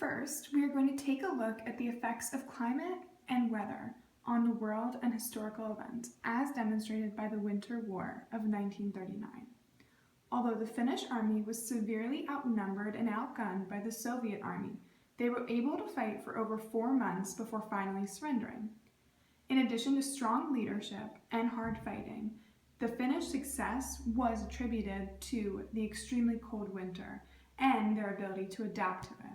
First, we are going to take a look at the effects of climate and weather on the world and historical events, as demonstrated by the Winter War of 1939. Although the Finnish army was severely outnumbered and outgunned by the Soviet army, they were able to fight for over 4 months before finally surrendering. In addition to strong leadership and hard fighting, the Finnish success was attributed to the extremely cold winter and their ability to adapt to it.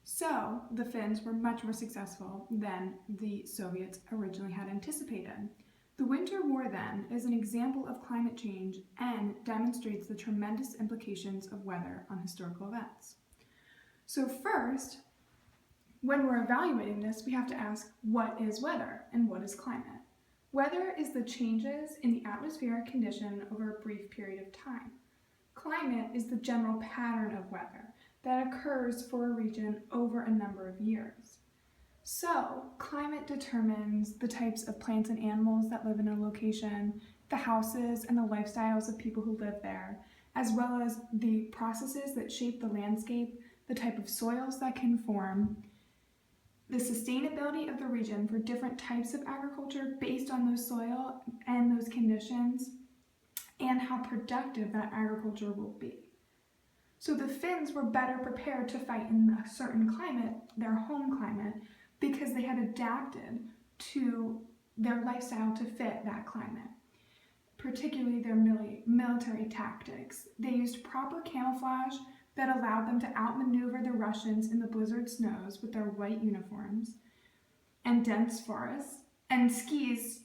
So, the Finns were much more successful than the Soviets originally had anticipated. The Winter War, then, is an example of climate change and demonstrates the tremendous implications of weather on historical events. So first, when we're evaluating this, we have to ask, what is weather and what is climate? Weather is the changes in the atmospheric condition over a brief period of time. Climate is the general pattern of weather that occurs for a region over a number of years. So, climate determines the types of plants and animals that live in a location, the houses and the lifestyles of people who live there, as well as the processes that shape the landscape, the type of soils that can form, the sustainability of the region for different types of agriculture based on those soil and those conditions, and how productive that agriculture will be. So the Finns were better prepared to fight in a certain climate, their home climate, because they had adapted to their lifestyle to fit that climate, particularly their military tactics. They used proper camouflage that allowed them to outmaneuver the Russians in the blizzard snows with their white uniforms and dense forests, and skis,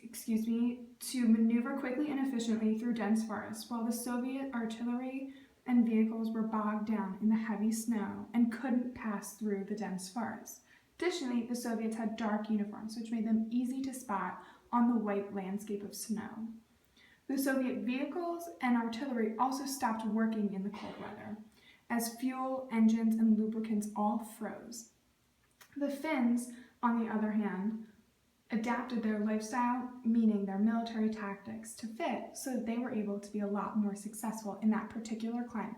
to maneuver quickly and efficiently through dense forests, while the Soviet artillery and vehicles were bogged down in the heavy snow and couldn't pass through the dense forest. Additionally, the Soviets had dark uniforms, which made them easy to spot on the white landscape of snow. The Soviet vehicles and artillery also stopped working in the cold weather, as fuel, engines, and lubricants all froze. The Finns, on the other hand, adapted their lifestyle, meaning their military tactics, to fit so that they were able to be a lot more successful in that particular climate.